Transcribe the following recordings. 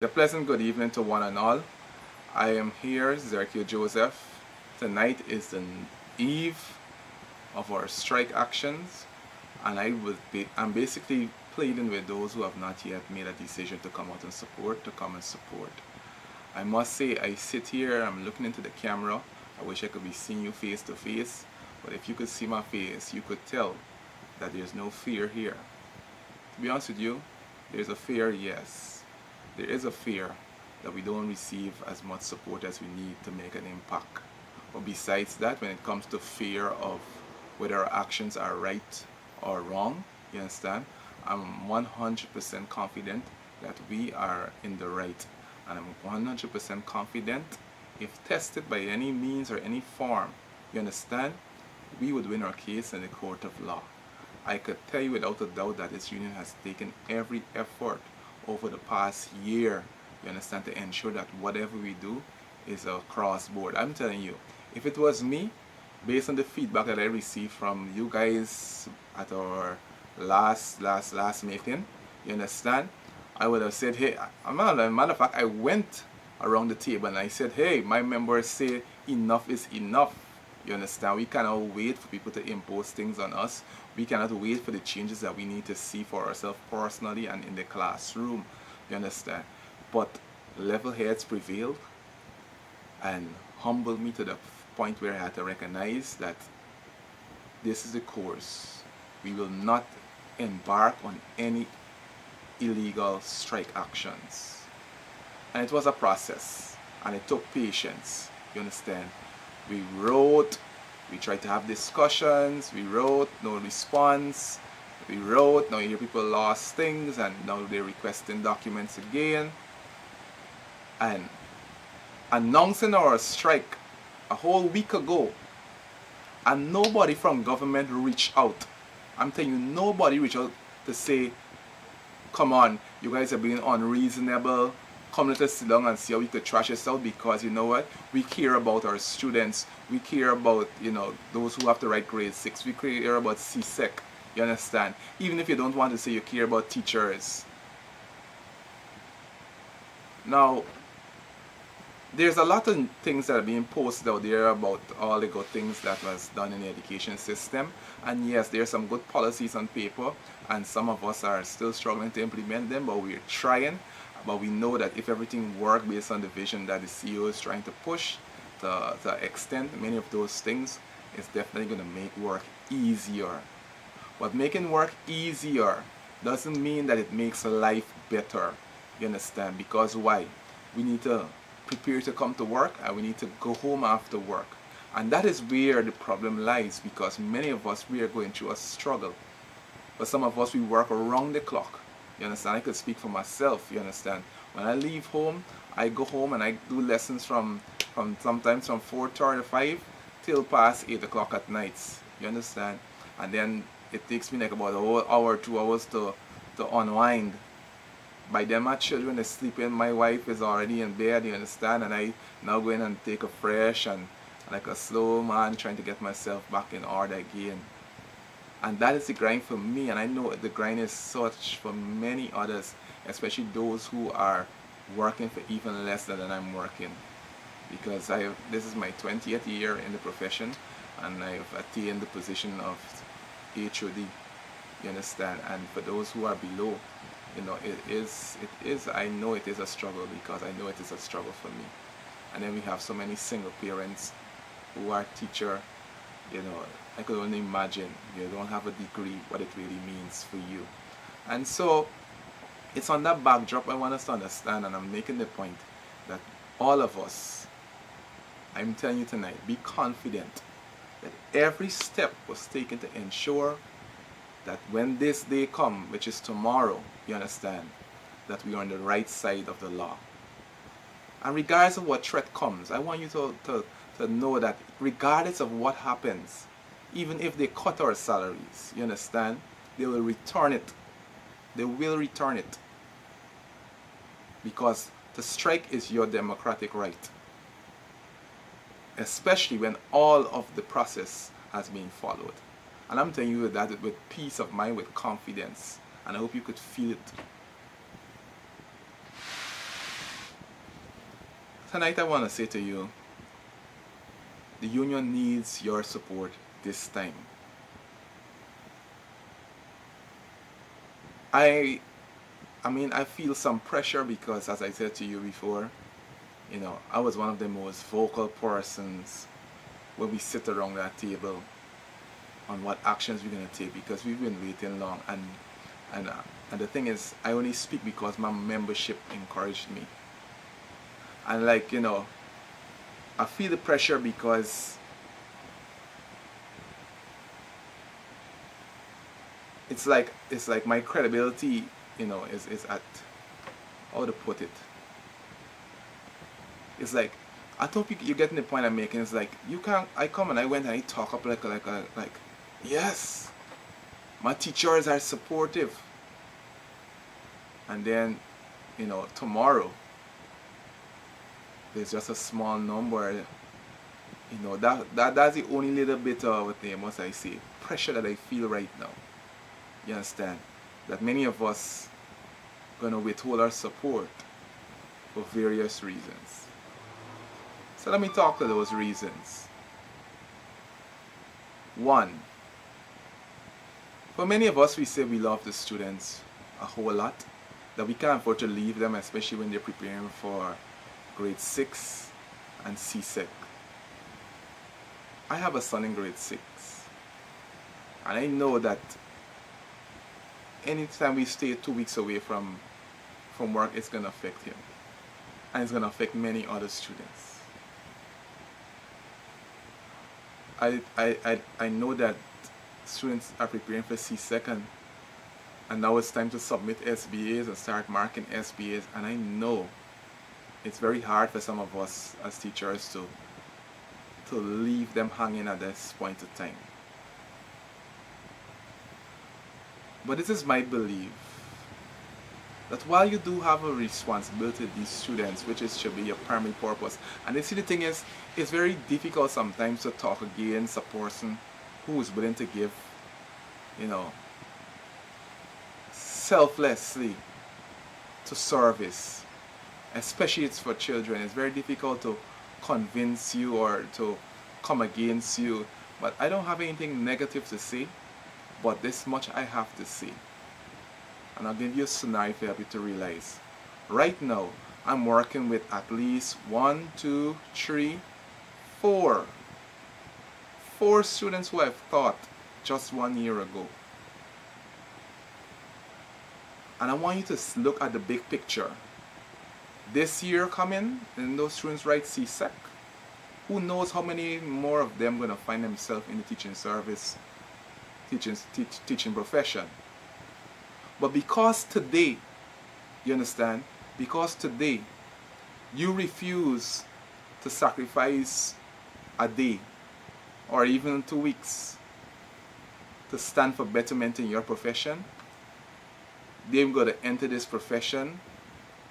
A pleasant good evening to one and all. I am here, Sergio Joseph. Tonight is the eve of our strike actions, and I'm basically pleading with those who have not yet made a decision to come out and support, to come and support. I must say, I sit here, I'm looking into the camera. I wish I could be seeing you face to face, but if you could see my face, you could tell that there's no fear here. To be honest with you, there's a fear, yes. There is a fear that we don't receive as much support as we need to make an impact. But besides that, when it comes to fear of whether our actions are right or wrong, you understand, I'm 100% confident that we are in the right. And I'm 100% confident if tested by any means or any form, you understand, we would win our case in the court of law. I could tell you without a doubt that this union has taken every effort over the past year, you understand, to ensure that whatever we do is across board. I'm telling you, if it was me, based on the feedback that I received from you guys at our last meeting, you understand, I would have said, hey, as a matter of fact, I went around the table and I said, hey, my members say enough is enough. You understand? We cannot wait for people to impose things on us. We cannot wait for the changes that we need to see for ourselves personally and in the classroom. You understand? But level heads prevailed and humbled me to the point where I had to recognize that this is the course. We will not embark on any illegal strike actions. And it was a process and it took patience. You understand? We wrote, we tried to have discussions, we wrote, no response, we wrote, now you hear people lost things and now they're requesting documents again. And announcing our strike a whole week ago, and nobody from government reached out. I'm telling you, nobody reached out to say, come on, you guys are being unreasonable. Come, let us sit down and see how we could trash this out, because you know what? We care about our students. We care about, those who have to write grade 6. We care about CSEC. You understand? Even if you don't want to say you care about teachers. Now, there's a lot of things that are being posted out there about all the good things that was done in the education system. And yes, there are some good policies on paper, and some of us are still struggling to implement them, but we're trying. But we know that if everything works based on the vision that the CEO is trying to push to extend many of those things, it's definitely going to make work easier. But making work easier doesn't mean that it makes life better. You understand? Because why? We need to prepare to come to work and we need to go home after work. And that is where the problem lies, because many of us, we are going through a struggle. But some of us, we work around the clock. You understand? I could speak for myself, you understand? When I leave home, I go home and I do lessons from sometimes from 4:35 till past 8 o'clock at nights. You understand? And then it takes me like about a whole hour, 2 hours to unwind. By then my children are sleeping, my wife is already in bed, you understand? And I now go in and take a fresh and like a slow man trying to get myself back in order again. And that is the grind for me, and I know the grind is such for many others, especially those who are working for even less than I'm working. Because this is my 20th year in the profession, and I've attained the position of HOD, you understand? And for those who are below, I know it is a struggle, because I know it is a struggle for me. And then we have so many single parents who are teacher, I could only imagine, you don't have a degree, what it really means for you. And so, it's on that backdrop I want us to understand, and I'm making the point that all of us, I'm telling you tonight, be confident that every step was taken to ensure that when this day comes, which is tomorrow, you understand, that we are on the right side of the law. And regardless of what threat comes, I want you to know that regardless of what happens, even if they cut our salaries, you understand, they will return it. They will return it. Because to strike is your democratic right. Especially when all of the process has been followed. And I'm telling you that with peace of mind, with confidence. And I hope you could feel it. Tonight I want to say to you, the union needs your support this time. I I feel some pressure because, as I said to you before, I was one of the most vocal persons when we sit around that table on what actions we're going to take, because we've been waiting long, and and the thing is, I only speak because my membership encouraged me. And I feel the pressure because it's like my credibility, is at, how to put it. It's like, I hope you're getting the point I'm making. It's like, you can't. I come and I went and I talk up like, yes, my teachers are supportive, and then, tomorrow there's just a small number. That's the only little bit of the, must I say, pressure that I feel right now. You understand? That many of us gonna withhold our support for various reasons. So let me talk to those reasons. One, for many of us, we say we love the students a whole lot, that we can't afford to leave them, especially when they're preparing for grade 6 and CSEC. I have a son in grade 6, and I know that anytime we stay 2 weeks away from work, it's going to affect him, and it's going to affect many other students. I know that students are preparing for C2, and now it's time to submit SBAs and start marking SBAs, and I know it's very hard for some of us as teachers to leave them hanging at this point of time. But this is my belief, that while you do have a responsibility to these students, which should be your primary purpose, and you see, the thing is, it's very difficult sometimes to talk against a person who is willing to give, selflessly to service, especially it's for children. It's very difficult to convince you or to come against you. But I don't have anything negative to say, but this much I have to say. And I'll give you a scenario for you to realize. Right now, I'm working with at least 1, 2, 3, 4 students who I've taught just 1 year ago. And I want you to look at the big picture. This year coming, and those students write CSEC. Who knows how many more of them going to find themselves in the teaching service, teaching profession. But because today, you understand, because today you refuse to sacrifice a day or even 2 weeks to stand for betterment in your profession, they're going to enter this profession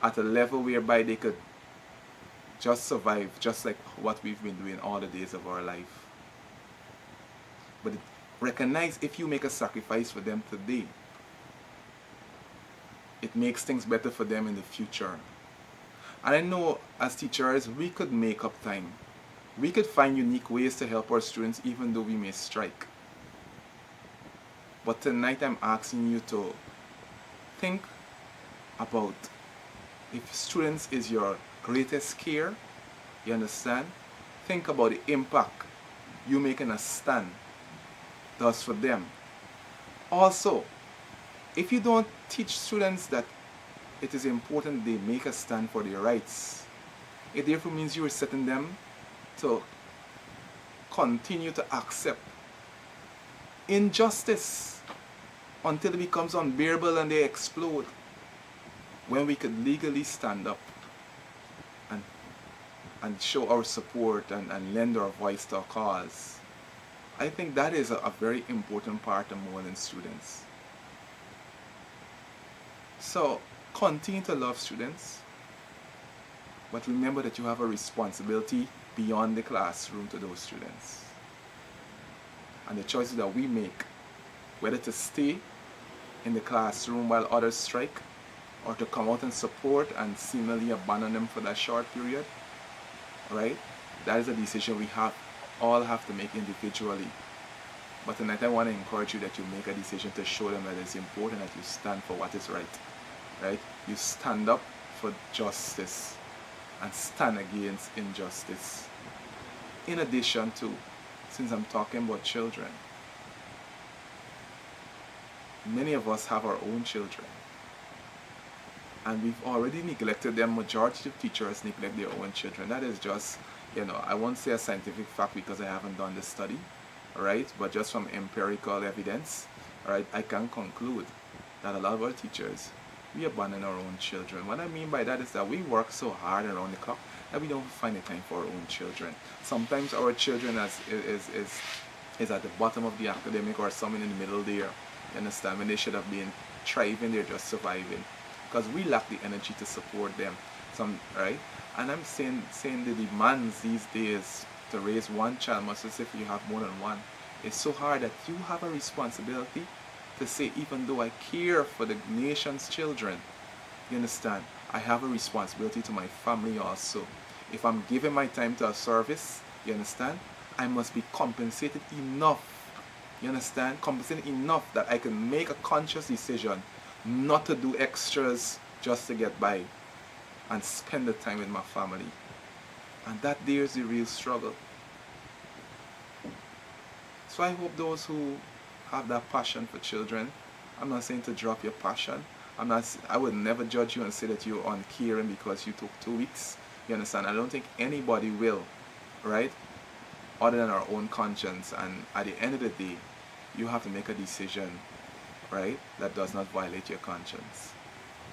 at a level whereby they could just survive, just like what we've been doing all the days of our life. But recognize, if you make a sacrifice for them today, it makes things better for them in the future. And I know as teachers, we could make up time. We could find unique ways to help our students even though we may strike. But tonight I'm asking you to think about, if students is your greatest care, you understand? Think about the impact you making a stand does for them. Also, if you don't teach students that it is important they make a stand for their rights, it therefore means you are setting them to continue to accept injustice until it becomes unbearable and they explode, when we could legally stand up and show our support and lend our voice to our cause. I think that is a very important part of molding students. So continue to love students, but remember that you have a responsibility beyond the classroom to those students. And the choices that we make, whether to stay in the classroom while others strike, or to come out and support and seemingly abandon them for that short period, right? That is a decision we all have to make individually. But tonight I want to encourage you that you make a decision to show them that it's important that you stand for what is right, right? You stand up for justice and stand against injustice. In addition to, since I'm talking about children, many of us have our own children, and we've already neglected them. Majority of teachers neglect their own children. That is just, I won't say a scientific fact because I haven't done the study, right? But just from empirical evidence, right, I can conclude that a lot of our teachers, we abandon our own children. What I mean by that is that we work so hard around the clock that we don't find the time for our own children. Sometimes our children is at the bottom of the academic or somewhere in the middle there. You understand? When they should have been thriving, they're just surviving. Because we lack the energy to support them. Right? And I'm saying the demands these days to raise one child, much as if you have more than one, it's so hard that you have a responsibility to say, even though I care for the nation's children, you understand, I have a responsibility to my family also. If I'm giving my time to a service, you understand, I must be compensated enough, you understand, compensated enough that I can make a conscious decision not to do extras just to get by and spend the time with my family. And that there's the real struggle. So I hope those who have that passion for children, I'm not saying to drop your passion. I would never judge you and say that you're uncaring because you took 2 weeks. You understand? I don't think anybody will, right? Other than our own conscience. And at the end of the day, you have to make a decision, right, that does not violate your conscience.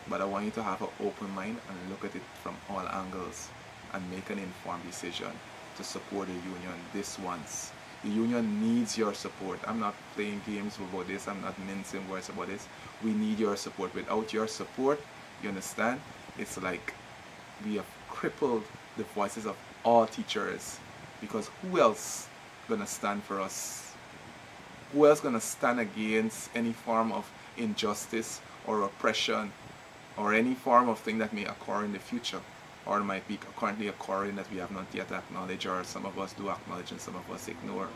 But I want you to have an open mind and look at it from all angles and make an informed decision to support the union this once. The union needs your support. I'm not playing games about this. I'm not mincing words about this. We need your support. Without your support, you understand, it's like we have crippled the voices of all teachers. Because who else gonna stand for us? Who else gonna stand against any form of injustice or oppression or any form of thing that may occur in the future or might be currently occurring that we have not yet acknowledged, or some of us do acknowledge and some of us ignore?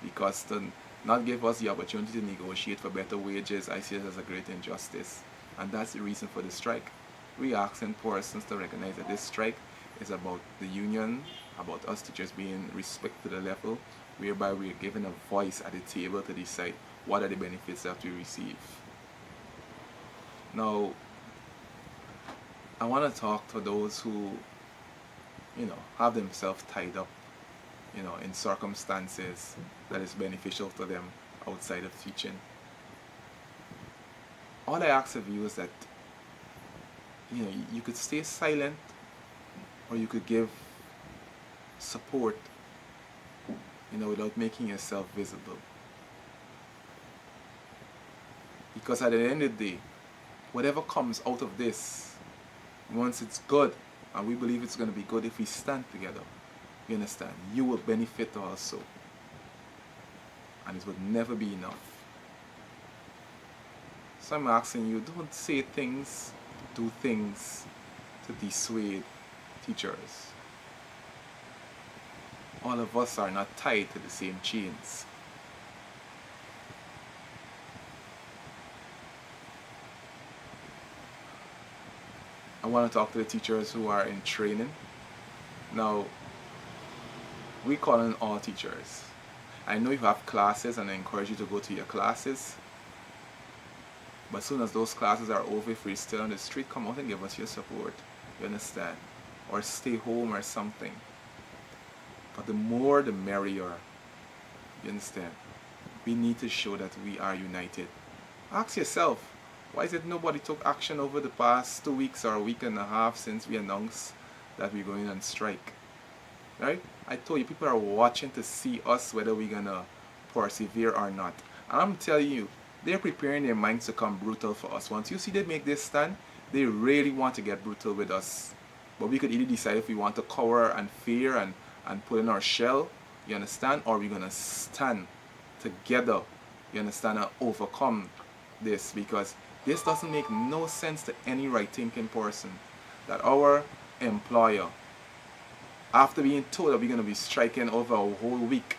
Because to not give us the opportunity to negotiate for better wages, I see it as a great injustice. And that's the reason for the strike. We are asking persons to recognize that this strike is about the union, about us teachers being respected to the level whereby we are given a voice at the table to decide what are the benefits that we receive. Now, I want to talk to those who, have themselves tied up, in circumstances that is beneficial to them outside of teaching. All I ask of you is that, you could stay silent or you could give support, without making yourself visible. Because at the end of the day, whatever comes out of this, once it's good, and we believe it's going to be good if we stand together, you understand, you will benefit also. And it would never be enough. So I'm asking you, don't say things, do things to dissuade teachers. All of us are not tied to the same chains. I want to talk to the teachers who are in training. Now, we call in all teachers. I know you have classes and I encourage you to go to your classes. But as soon as those classes are over, if you're still on the street, come out and give us your support. You understand? Or stay home or something. But the more the merrier. You understand? We need to show that we are united. Ask yourself, why is it nobody took action over the past 2 weeks or a week and a half since we announced that we're going on strike? Right? I told you, people are watching to see us whether we're going to persevere or not. And I'm telling you, they're preparing their minds to come brutal for us. Once you see them make this stand, they really want to get brutal with us. But we could either decide if we want to cower and fear and put in our shell, you understand? Or we're going to stand together, you understand, and overcome this. Because this doesn't make no sense to any right-thinking person that our employer After being told that we're going to be striking over a whole week,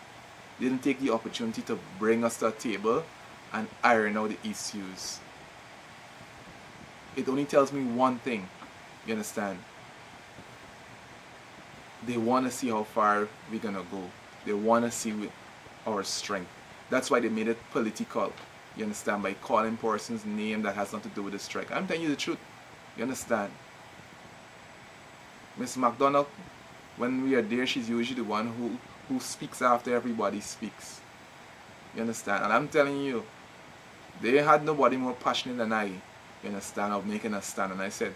they didn't take the opportunity to bring us to a table and iron out the issues. It only tells me one thing, you understand? They want to see how far we're going to go. They want to see with our strength. That's why they made it political, you understand, by calling person's name that has nothing to do with the strike. I'm telling you the truth, you understand? Miss McDonald, when we are there, she's usually the one who speaks after everybody speaks. You understand? And I'm telling you, they had nobody more passionate than I, you understand, of making a stand. And I said,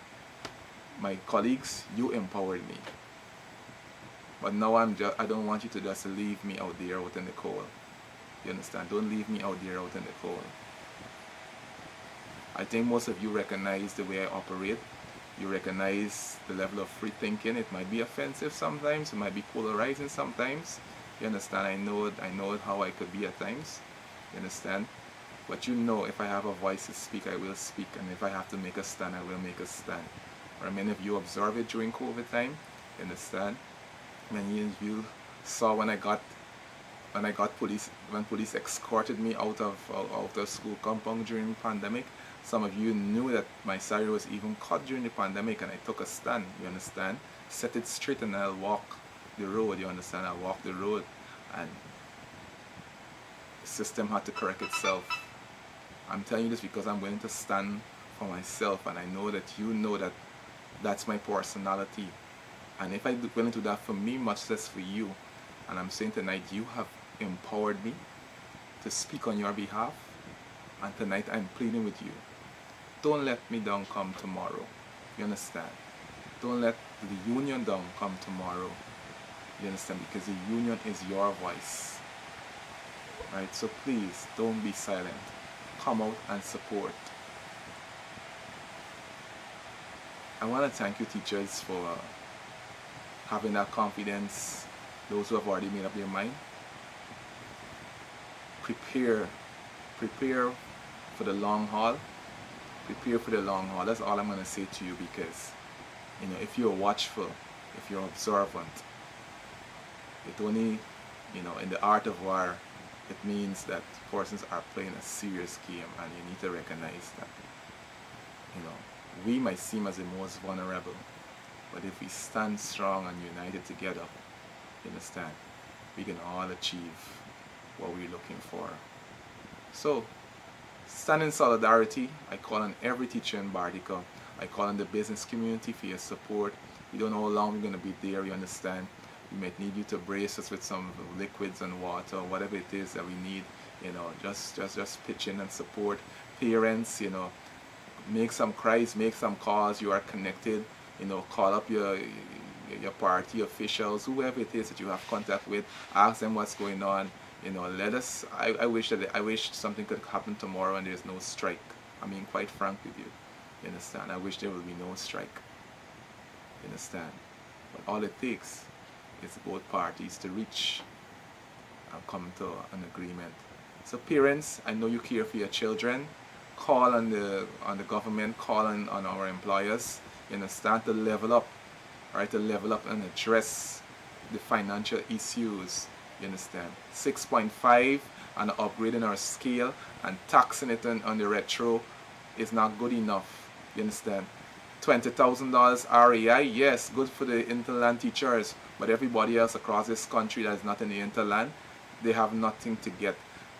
my colleagues, you empowered me. But now I don't want you to just leave me out there out in the cold. You understand? Don't leave me out there out in the cold. I think most of you recognize the way I operate. You recognize the level of free thinking. It might be offensive sometimes. It might be polarizing sometimes. You understand? I know how I could be at times. You understand? But you know, if I have a voice to speak, I will speak. And if I have to make a stand, I will make a stand. Or many of you observe it during COVID time. You understand? Many of you saw when police escorted me out of school compound during the pandemic. Some of you knew that my salary was even cut during the pandemic, and I took a stand, you understand? Set it straight, and I'll walk the road, you understand? I'll walk the road, and the system had to correct itself. I'm telling you this because I'm willing to stand for myself, and I know that you know that that's my personality. And if I'm willing to do that for me, much less for you. And I'm saying tonight, you have empowered me to speak on your behalf. And tonight, I'm pleading with you. Don't let me down come tomorrow. You understand? Don't let the union down come tomorrow. You understand? Because the union is your voice. Right? So please, don't be silent. Come out and support. I want to thank you, teachers, for having that confidence. Those who have already made up their mind, prepare for the long haul. Prepare for the long haul. That's all I'm going to say to you, because if you're watchful, if you're observant, it only, in the art of war, it means that persons are playing a serious game, and you need to recognize that. We might seem as the most vulnerable, but if we stand strong and united together, you understand, we can all achieve what we're looking for. So, stand in solidarity. I call on every teacher in Bardica. I call on the business community for your support. We don't know how long we're going to be there, you understand. We might need you to brace us with some liquids and water, whatever it is that we need. Just pitch in and support. Parents, make some cries, make some calls. You are connected. Call up your party officials, whoever it is that you have contact with. Ask them what's going on. Let us. I wish something could happen tomorrow and there's no strike. I mean, quite frank with you. You understand? I wish there will be no strike. You understand? But all it takes is both parties to reach and come to an agreement. So parents, I know you care for your children. Call on the government, call on our employers, start to level up, right? To level up and address the financial issues, you understand? 6.5 and upgrading our scale and taxing it on the retro is not good enough, you understand? $20,000 RAI, yes, good for the interland teachers, but everybody else across this country that is not in the interland, they have nothing to get.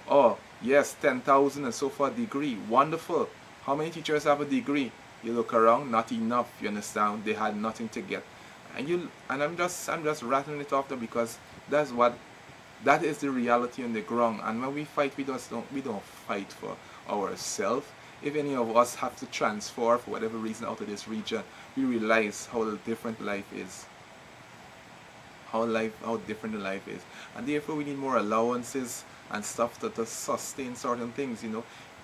Oh, yes, 10,000 and so for a degree. Wonderful. How many teachers have a degree? You look around, not enough, you understand? They had nothing to get. And I'm just rattling it off there because that is the reality on the ground. And when we fight, we don't fight for ourselves. If any of us have to transfer for whatever reason out of this region, we realize how different life is. How different the life is. And therefore we need more allowances and stuff to sustain certain things,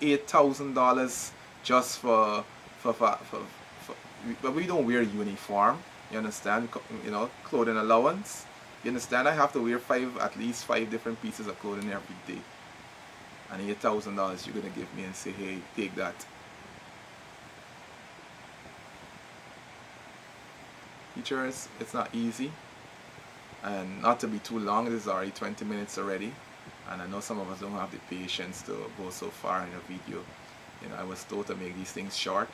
$8,000 just for but we don't wear uniform, you understand, clothing allowance, you understand. I have to wear at least five different pieces of clothing every day, and $8,000 you're gonna give me and say, hey, take that. Teachers, it's not easy. And not to be too long, this is already 20 minutes already, and I know some of us don't have the patience to go so far in a video. You know, I was told to make these things short,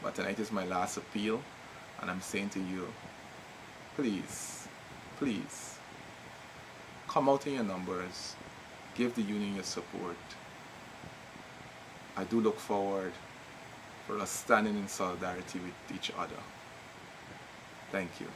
but tonight is my last appeal, and I'm saying to you, please, please, come out in your numbers, give the union your support. I do look forward for us standing in solidarity with each other. Thank you.